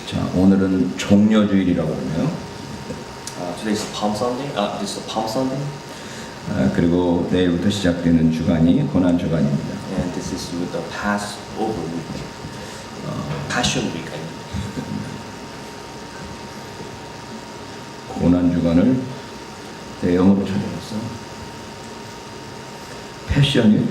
자, 오늘은 종려주일이라고 그러네요. Today's Palm Sunday. This is Palm Sunday, 그리고 내일부터 시작되는 주간이 고난 주간입니다. and this is with the Passover week, Passion week. I mean. 고난 주간을 내 영어로 찾아봤어. 패션이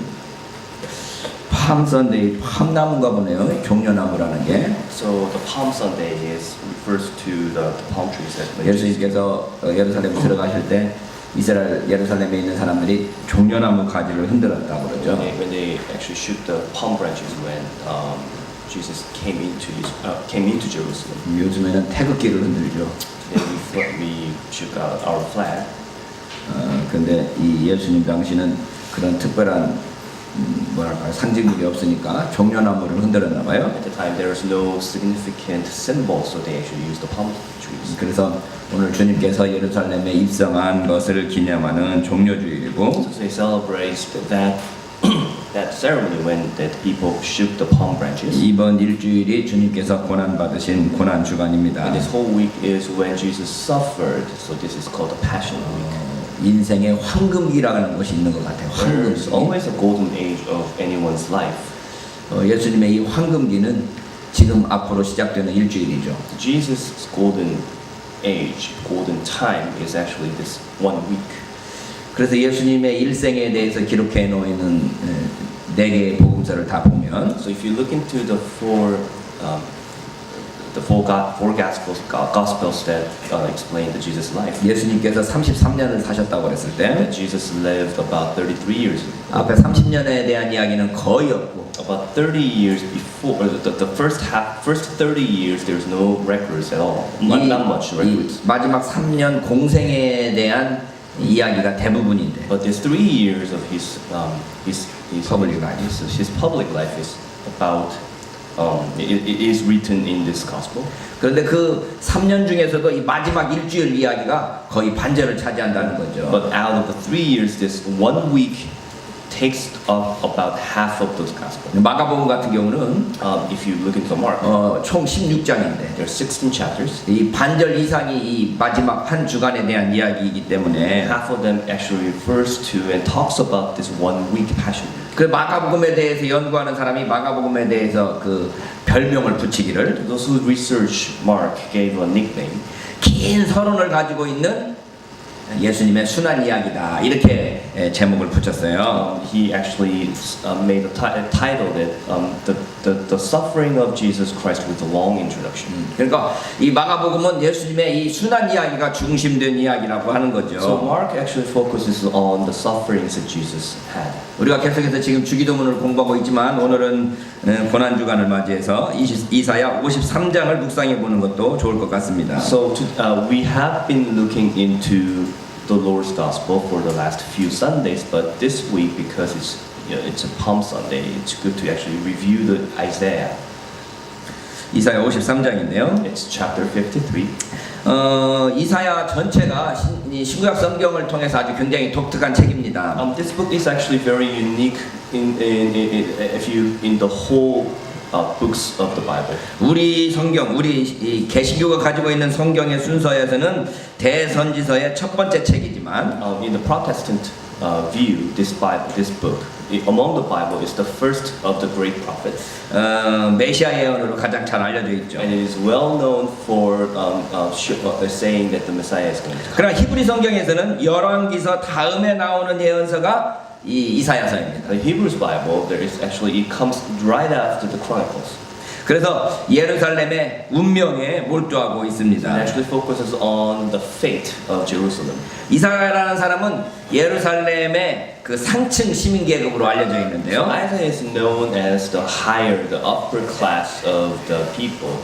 팜 선데이, 팜나무가 보네요. 종려나무라는 게. So the Palm Sunday refers to the palm trees that when 예수님께서 예루살렘에 들어가실 때 이스라엘 예루살렘에 있는 사람들이 종려나무 가지를 흔들었다고 그러죠. when they actually shook the palm branches when Jesus came into Jerusalem. 요즘에는 태극기를 흔들죠. Today we shook out our flag. 근데 이 예수님 당시는 그런 특별한 뭐랄까 상징물이 없으니까 종려나무를 흔들었나 봐요. At the time, there was no significant symbol, so they actually used the palm trees. 그래서 오늘 주님께서 예루살렘에 입성한 것을 기념하는 종려주일이고, So they celebrate that ceremony when that people shook the palm branches. 이번 일주일이 주님께서 고난 받으신 고난 주간입니다. And this whole week is when Jesus suffered, so this is called the Passion Week. 인생의 황금기라는 것이 있는 것 같아요. There's 황금기. always a golden age of anyone's life. 예수님의 이 황금기는 지금 앞으로 시작되는 일주일이죠. Jesus' golden age, golden time is actually this 1 week. 그래서 예수님의 일생에 대해서 기록해 놓이는 네 개의 복음서를 다 보면 So if you look into the four gospels that explain the Jesus life, 예수님께서 33년을 사셨다고 그랬을 때 that Jesus lived about 33 years. 앞에 30년에 대한 이야기는 거의 없고 About 30 years before, the first 30 years, there's no records at all. Not much records. 이 마지막 3년 공생에 대한 이야기가 대부분인데 But these 3 years of his Public life. his public life is about. It is written in this gospel. 그런데 그 3년 중에서도 이 마지막 일주일 이야기가 거의 반절을 차지한다는 거죠. But out of the 3 years, this 1 week takes up about half of those gospels. 마가복음 같은 경우는 If you look into Mark, 총 16장인데 there are 16 chapters. 이 반절 이상이 이 마지막 한 주간에 대한 이야기이기 때문에 Half of them actually refers to and talks about this 1 week passion. 그 마가복음에 대해서 연구하는 사람이 마가복음에 대해서 그 별명을 붙이기를 Those who research Mark gave a nickname. 긴 서론을 가지고 있는 예수님의 순환 이야기다 이렇게 제목을 붙였어요. He actually made a title that the suffering of Jesus Christ with a long introduction. 그러니까 이 마가복음은 예수님의 이 순환 이야기가 중심된 이야기라고 하는 So 거죠. Mark actually focuses on the sufferings that Jesus had. 우리가 계속해서 지금 주기도문을 공부하고 있지만 오늘은 고난 주간을 맞이해서 이사야 53장을 묵상해 보는 것도 좋을 것 같습니다. So we have been looking into the Lord's Gospel for the last few Sundays, but this week because it's a Palm Sunday, it's good to actually review the Isaiah. 이사야 53장인데요. It's chapter 53. 이사야 전체가 신구약 성경을 통해서 아주 굉장히 독특한 책입니다. This book is actually very unique in the whole books of the Bible. 우리 성경, 우리 이 개신교가 가지고 있는 성경의 순서에서는 대선지서의 첫 번째 책이지만 In the Protestant view, this book among the Bible is the first of the great prophets. 메시아 예언으로 가장 잘 알려져 있죠. And it is well known for saying that the Messiah is going to come. 그러나 히브리 성경에서는 열왕기서 다음에 나오는 예언서가 이 이사야서입니다. The Hebrew Bible, it comes right after the Chronicles. 그래서 예루살렘의 운명에 몰두하고 It 있습니다. actually focuses on the fate of Jerusalem. 이사야라는 사람은 예루살렘의 그 상층 시민 계급으로 알려져 So 있는데요. Isaiah is known as the upper class of the people.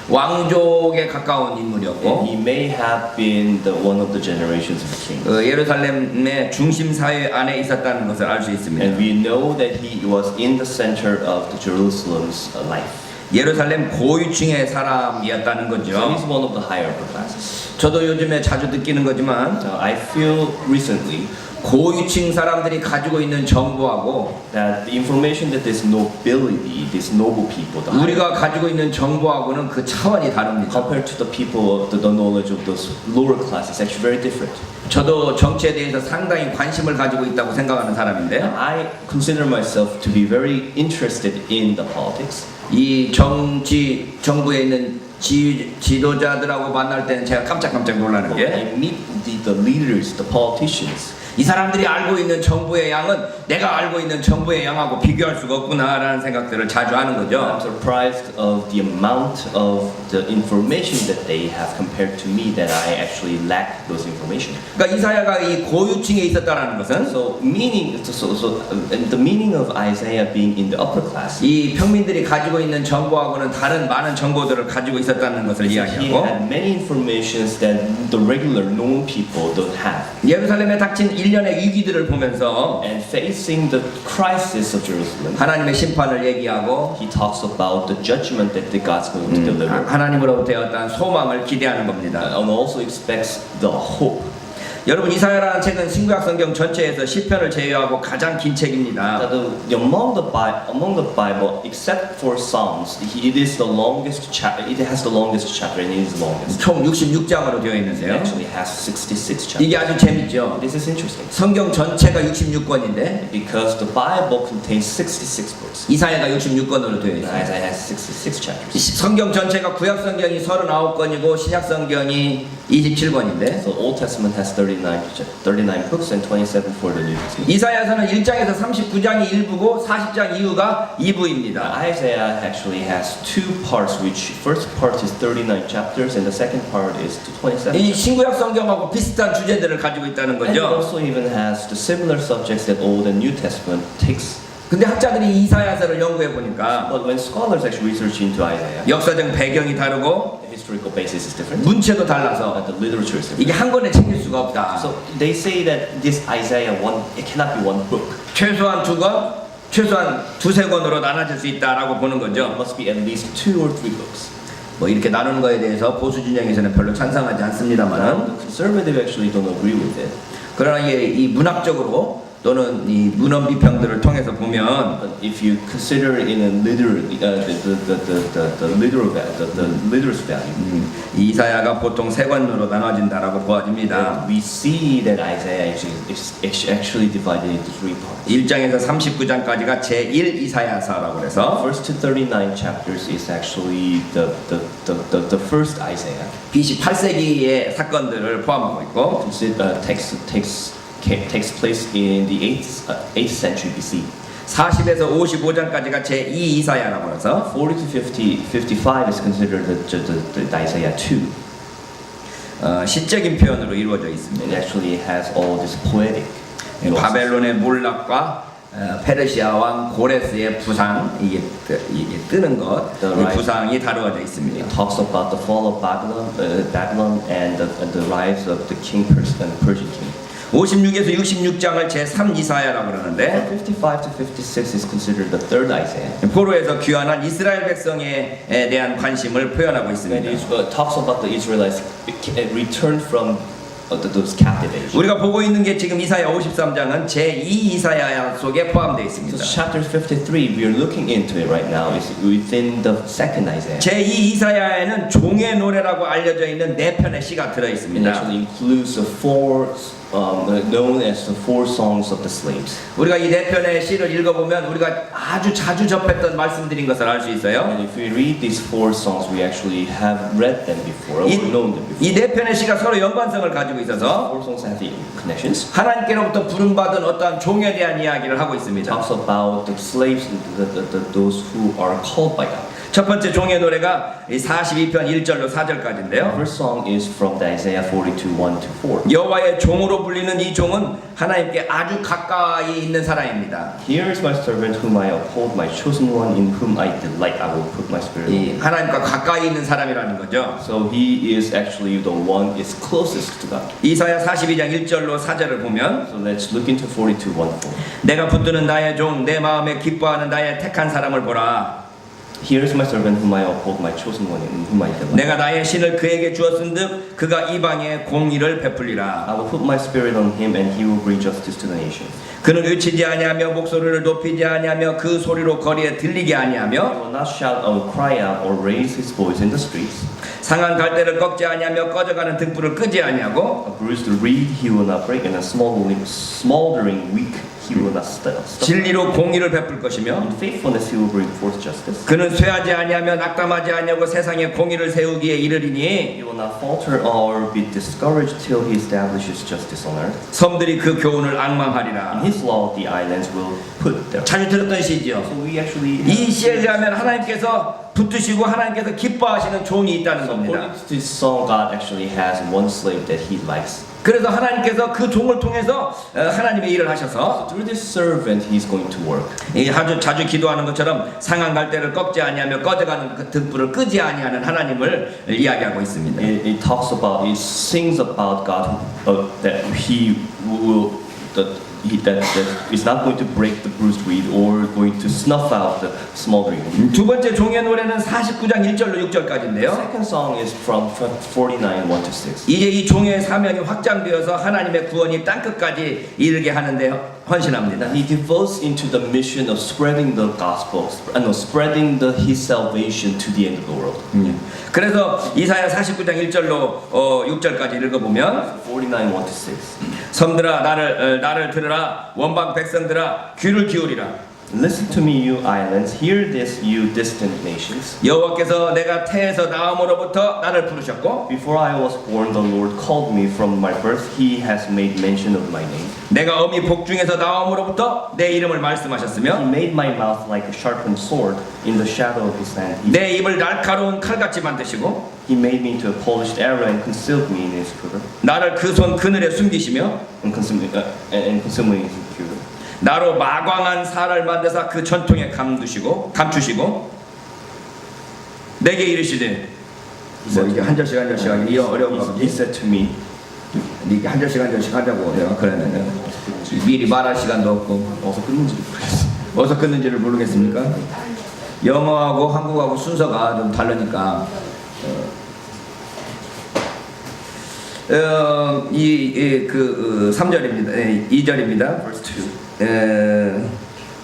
왕족에 가까운 And 인물이었고 he may have been one of the generations of kings. 예루살렘의 중심 사회 안에 있었다는 것을 알 수 있습니다. And we know that he was in the center of the Jerusalem's life. 예루살렘 고위층의 사람이었다는 So 거죠. he's one of the higher upper classes. 저도 요즘에 자주 느끼는 거지만 So I feel recently 고위층 사람들이 가지고 있는 정보하고 that the information that this nobility, these noble people, the higher, 우리가 가지고 있는 정보하고는 그 차원이 다릅니다. compared to the people, the knowledge of those lower classes, actually very different. 저도 정치에 대해서 상당히 관심을 가지고 있다고 생각하는 사람인데 I consider myself to be very interested in the politics. 이 정부에 있는 지도자들하고 만날 때는 제가 깜짝깜짝 놀라는 When 게 I meet the leaders, the politicians, 이 사람들이 알고 있는 정부의 양은 내가 알고 있는 정부의 양하고 비교할 수가 없구나라는 생각들을 자주 하는 I'm 거죠. surprised of the amount of the information that they have compared to me that I actually lack those information. 그러니까 이사야가 이 고유층에 있었다라는 것은 So the meaning of Isaiah being in the upper class. 이 평민들이 가지고 있는 정보하고는 다른 많은 정보들을 가지고 있었다는 것을 He 이야기하고 had many informations that the regular known people don't have. 예루살렘에 닥친 일련의 위기들을 보면서 And facing the crisis of Jerusalem, 하나님의 심판을 얘기하고 he talks about the judgment that the God's going to deliver, 하나님으로부터의 어떤 소망을 기대하는 겁니다. and also expects the hope. 여러분 이사야라는 책은 신구약 성경 전체에서 시편을 제외하고 가장 긴 책입니다. Among the Bible, except for Psalms, it is the longest chapter. It has the longest chapter, and it is the longest. 총 66장으로 되어 It 있는데요. actually has 66 chapters. 이게 아주 재밌죠. This is interesting 성경 전체가 66권인데 because the Bible contains 66 books. 이사야가 66권으로 되어 And 있어요. Isaiah has 66 chapters. 성경 전체가 구약 성경이 39권이고 신약 성경이 27권인데 So Old Testament has 39 books and 27 for the New Testament. 이사야서는 1장에서 39장이 1부고 40장 이후가 2부입니다. Isaiah actually has two parts, which first part is 39 chapters and the second part is to 27. 이 신구약 성경하고 비슷한 주제들을 가지고 있다는 And it 거죠. also even has the similar subjects that Old and New Testament takes. 근데 학자들이 이사야서를 연구해 보니까 But when scholars actually research into Isaiah, 역사적 배경이 다르고 the historical basis is different, 문체도 달라서 but the literature is different. 이게 한 권에 챙길 수가 없다. So they say that this Isaiah it cannot be one book. 최소한 2권, 최소한 2~3권으로 나눠질 수 있다라고 보는 It 거죠. must be at least 2 or 3 books. 뭐 이렇게 나누는 거에 대해서 보수 진영에서는 별로 찬성하지 Now, 않습니다만은 the conservative actually don't agree with it. 그러나 이 문학적으로 또는 이 문헌 비평들을 통해서 보면 But if you consider it in a literal, the literary value, 이 이사야가 보통 3권으로 나눠진다라고 보아집니다. we see that Isaiah is actually divided into 3 parts. 1장에서 39장까지가 제1 이사야서라고 그래서 First to 39 chapters is actually the first Isaiah. BC 8세기의 사건들을 포함하고 있고 Takes place in the 8th century BC. 40에서 55장까지가 제2 이사야라고 해서 40 to 55 is considered the Isaiah 2. 시적인 표현으로 이루어져 It 있습니다. actually has all this poetic. 바벨론의 몰락과 페르시아 왕 고레스의 부상 이게 뜨는 것, 이 부상이 다루어져 있습니다. It talks about the fall of Babylon and the rise of the Persian king. 56에서 66장을 제3 이사야라고 그러는데 55 to 56 is considered the third Isaiah. 포로에서 귀환한 이스라엘 백성에 대한 관심을 표현하고 And 있습니다. it talks about the Israelites returned from those captivations. 우리가 보고 있는 게 지금 이사야 53장은 제2 이사야 속에 포함되어 있습니다. So chapter 53 we are looking into it right now is within the second Isaiah. 제2 이사야에는 종의 노래라고 알려져 있는 4편의 시가 들어 It 있습니다. actually includes the four known as the four songs of the slaves. 우리가 이 4편의 시를 읽어보면 우리가 아주 자주 접했던 말씀들인 것을 알 수 있어요. And if we read these four songs, we actually have read them before, or known them before. 이 4편의 시가 서로 연관성을 가지고 있어서 Four songs have connections. 하나님께로부터 부름받은 어떠한 종에 대한 이야기를 하고 It 있습니다. talks about the slaves, those who are called by God. 첫 번째 종의 노래가 42편 1절로 4절까지인데요. First song is from the Isaiah 42, 1 to 4. 여호와의 종으로 불리는 이 종은 하나님께 아주 가까이 있는 사람입니다. Here is my servant whom I uphold, my chosen one in whom I delight. I will put my spirit on 이 him. 하나님과 가까이 있는 사람이라는 거죠. So he is actually the one is closest to God. 이사야 42장 1절로 4절을 보면 So let's look into 42, 1, 4. 내가 붙드는 나의 종 내 마음에 기뻐하는 나의 택한 사람을 보라. Here is my servant whom I uphold, my chosen one in whom I delight. 내가 나의 신을 그에게 주었은즉 그가 이방에 공의를 베풀리라. I will put my spirit on him, and he will bring justice to the nations. 그는 외치지 아니하며 목소리를 높이지 아니하며 그 소리로 거리에 들리게 He 아니하며 will not shout or cry out or raise his voice in the streets. 상한 갈대를 꺾지 아니하며 꺼져가는 등불을 끄지 아니하고 A bruised reed he will not break, and a smoldering wick he will not stop. 진리로 공의를 베풀 것이며 In faithfulness he will bring forth justice. 그는 쇠하지 아니하며 낙담하지 아니하고 세상에 공의를 세우기에 이르리니 He will not falter or be discouraged till he establishes justice on earth. 섬들이 그 교훈을 In 앙망하리라. his law the islands will put their. 자주 들었던 시죠. So we actually 이 시에 의하면 하나님께서 붙드시고 하나님께서 기뻐하시는 종이 있다는 겁니다. according to this song, God actually has one slave that he likes. 그래서 하나님께서 그 종을 통해서 하나님의 일을 하셔서 Through this servant he's going to work. 이 아주 자주 기도하는 것처럼 상한 갈대를 꺾지 아니하며 꺼져가는 그 등불을 끄지 아니하는 하나님을 이야기하고 있습니다. It talks about, it sings about God that he will, that is not going to break the bruised reed or going to snuff out the smoldering wick. 두 번째 종의 노래는 49장 1절로 6절까지인데요. Second song is from 49, 1-6. 이제 이 종의 사명이 확장되어서 하나님의 구원이 땅끝까지 이르게 하는데 헌신합니다. He devotes into the mission of spreading the gospel, spreading his salvation to the end of the world. 그래서 이사야 49장 1절로 6절까지 읽어보면 49, 1-6. 섬들아 나를 들으라 원방 백성들아 귀를 기울이라 Listen to me, you islands. Hear this, you distant nations. 여호와께서 내가 태에서 나옴으로부터 나를 부르셨고 Before I was born, the Lord called me from my birth. He has made mention of my name. 내가 어미 복중에서 나옴으로부터 내 이름을 He 말씀하셨으며 made my mouth like a sharpened sword. In the shadow of his hand, 내 입을 날카로운 칼같이 만드시고 he made me into a polished arrow and concealed me in his quiver. 나를 그 손 그늘에 숨기시며 And consumed me in his quiver. 나로 마광한 살을 만드사 그 전통에 감추시고 내게 이르시되 뭐 이게 한 절씩 한 절씩 하기 어려운가 He 보지. said to me, 이게 한 절씩 한 절씩 하자고 내가 그랬는데 미리 말할 시간도 없고 어서 끊는지를 모르겠어. 어디서 끊는지를 모르겠습니까? 영어하고 한국하고 순서가 좀 다르니까 그 3절입니다. 2절입니다. Verse 2.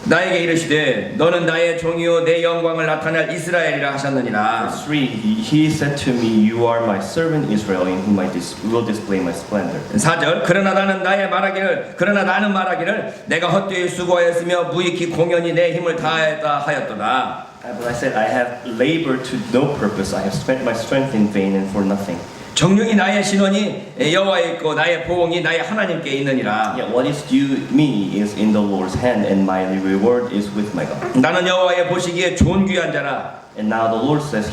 나에게 이르시되 너는 나의 종이요 내 영광을 나타낼 이스라엘이라 하셨느니라. Verse 3. He said to me, you are my servant Israel, in whom I will display my splendor. 4절 그러나 나는 말하기를 내가 헛되이 수고하였으며 무익히 공연히 내 힘을 다했다 하였도다. But I said, I have labored to no purpose. I have spent my strength in vain and for nothing. 정령이 나의 신원이 여호와에 있고 나의 보응이 나의 하나님께 있느니라. Yet what is due me is in the Lord's hand, and my reward is with my God. 나는 여호와의 보시기에 존귀한 자라. And now the Lord says,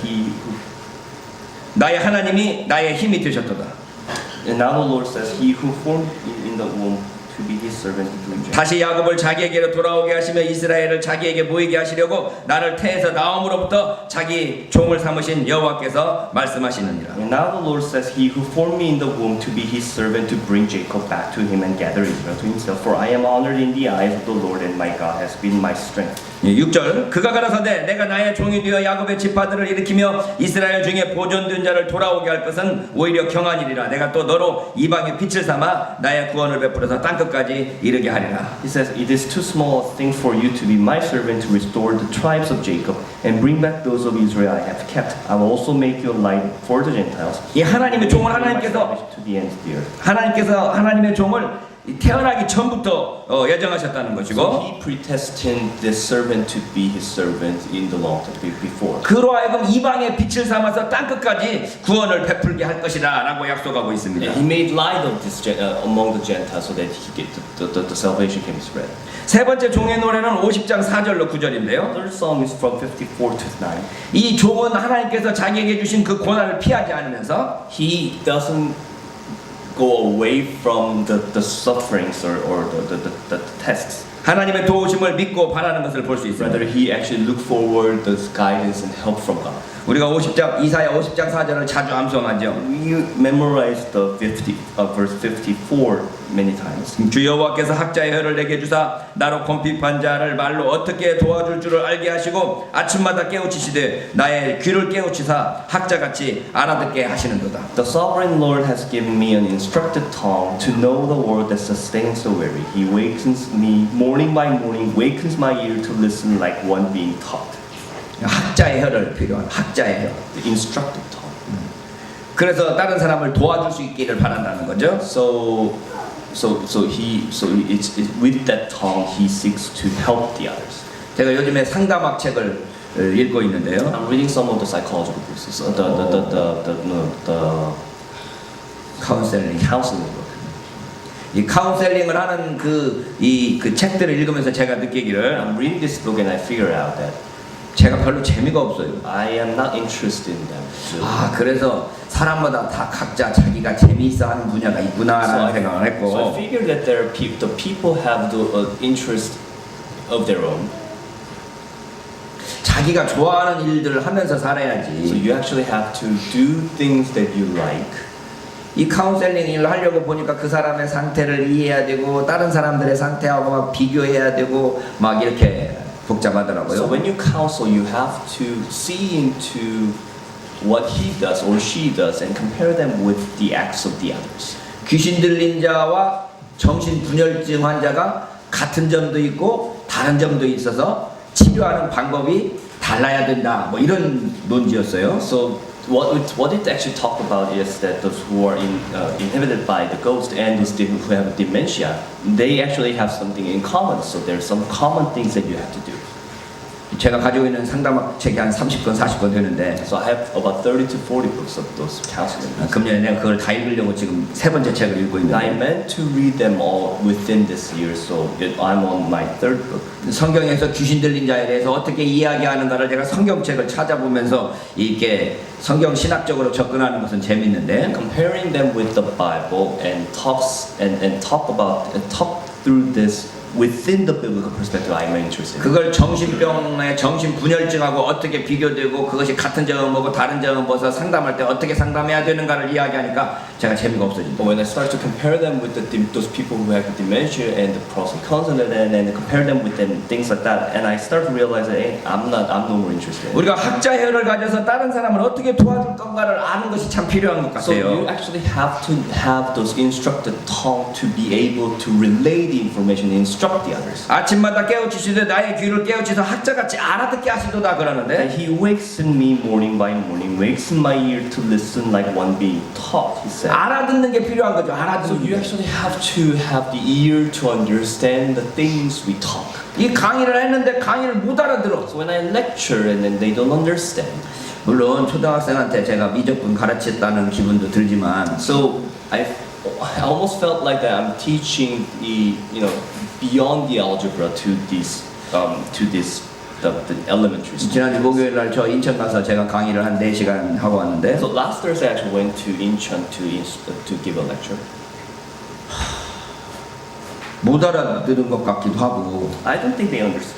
나의 하나님이 나의 힘이 되셨도다. and now the Lord says, He who formed you in the womb to be His servant to bring 다시 야곱을 자기에게로 돌아오게 하시며 이스라엘을 자기에게 모이게 하시려고 나를 태에서 나옴으로부터 자기 종을 삼으신 여호와께서 말씀하시느니라. And now the Lord says, He who formed me in the womb to be His servant to bring Jacob back to Him and gather Israel to Himself. For I am honored in the eyes of the Lord, and my God has been my strength. 6절 그가 가라사대 내가 나의 종이 되어 야곱의 지파들을 일으키며 이스라엘 중에 보존된 자를 돌아오게 할 것은 오히려 경한이리라. 내가 또 너로 이방의 빛을 삼아 나의 구원을 베풀어서 땅끝까지 이르게 하리라. He says, It is too small a thing for you to be my servant to restore the tribes of Jacob and bring back those of Israel I have kept. I will also make you a light for the Gentiles. 이 하나님의 종을 My 하나님께서 salvation to the ends of the earth. 하나님의 종을 태어나기 전부터 예정하셨다는 So 것이고 He predestined this servant to be His servant in the long time before. 그로 하여금 이방의 빛을 삼아서 땅끝까지 구원을 베풀게 할 것이다 라고 약속하고 있습니다. And He made light of this among the Gentiles so that the salvation can be spread. 세 번째 종의 노래는 50장 4절로 9절인데요. Third psalm is from 54 to 9. 이 종은 하나님께서 자기에게 주신 그 고난을 피하지 않으면서 He doesn't go away from the sufferings or the tests. 하나님의 도우심을 믿고 바라는 것을 볼 수 있습니다. Rather, he actually looked forward the guidance and help from God. 우리가 50장 이사야 50장 4절을 자주 암송하죠. We memorize the verse 54 many times. 주 여호와께서 학자의 혀를 내게 주사 나로 곰핍한 자를 말로 어떻게 도와줄 줄을 알게 하시고 아침마다 깨우치시되 나의 귀를 깨우치사 학자같이 알아듣게 하시는도다. The sovereign Lord has given me an instructed tongue to know the word that sustains the weary. He wakens me morning by morning, wakens my ear to listen like one being taught. 학자의 혀를 필요한 학자의 혀. The instructed tongue. 그래서 다른 사람을 도와줄 수 있기를 바란다는 거죠. So it's with that tongue he seeks to help the others. 제가 요즘에 상담학 책을 읽고 있는데요. I'm reading some of the psychological books. The 카운셀링. counseling book. 이 카운셀링을 하는 그 책들을 읽으면서 제가 느끼기를 I'm reading this book and I figure out that 제가 별로 재미가 없어요. I am not interested in them. 아, 그래서 사람마다 다 각자 자기가 재미있어 하는 분야가 있구나라는 생각을 So I 했고, figured that the people have the interest of their own. 자기가 좋아하는 일들을 하면서 So 살아야지. you actually have to do things that you like. 이 카운셀링 일을 하려고 보니까 그 사람의 상태를 이해해야 되고 다른 사람들의 상태하고 막 비교해야 되고 막 이렇게 So 복잡하더라고요. when you counsel, you have to see into what he does or she does and compare them with the acts of the others. 귀신 들린 자와 정신 분열증 환자가 같은 점도 있고 다른 점도 있어서 치료하는 방법이 달라야 된다. 뭐 이런 논지였어요. So what it actually talked about is that those who are inhibited by the ghost and those who have dementia, they actually have something in common. So there's some common things that you have to do. 제가 가지고 있는 상담학 책이 한 30권, 40권 되는데 So I have about 30 to 40 books of those counseling books. 금년에 내가 그걸 다 읽으려고 지금 세 번째 책을 읽고 And I 있는데 meant to read them all within this year, so I'm on my third book. 성경에서 귀신 들린 자에 대해서 어떻게 이야기하는가를 제가 성경책을 찾아보면서 이렇게 성경 신학적으로 접근하는 것은 재밌는데 Comparing them with the Bible and talk through this within the biblical perspective, I'm interested in. 그걸 정신병의 정신분열증하고 어떻게 비교되고 그것이 같은 점은 뭐고 다른 점은 뭐서 상담할 때 어떻게 상담해야 되는가를 이야기하니까 제가 재미가 없어진다. But when I start to compare them with those people who have dementia and the pros and cons of it, and compare them with them, things like that, and I start to realize that hey, I'm no more interested. 우리가 학자혈을 가져서 다른 사람을 어떻게 도와줄 건가를 아는 것이 참 필요한 것 So you 같아요. actually have to have those instructed tongue to be able to relay the information, instruct the others. 아침마다 깨우치시되 나의 귀를 깨우치서 학자같이 알아듣게 하시도다 And 그러는데 he wakes in me morning by morning, wakes in my ear to listen like one being taught, he said. 알아듣는 게 필요한 거죠. So 알아듣는 you 게. actually have to have the ear to understand the things we talk. 이 강의를 했는데 강의를 못 알아들어. So when I lecture and then they don't understand. 물론 초등학생한테 제가 미적분 가르쳤다는 기분도 들지만 So I almost felt like that I'm teaching beyond the algebra to the elementary school. 지난주 목요일 날 저 인천 가서 제가 강의를 한 4시간 하고 왔는데 So last Thursday I actually went to Incheon to give a lecture. 못 알아들은 것 같기도 하고 I don't think they understood.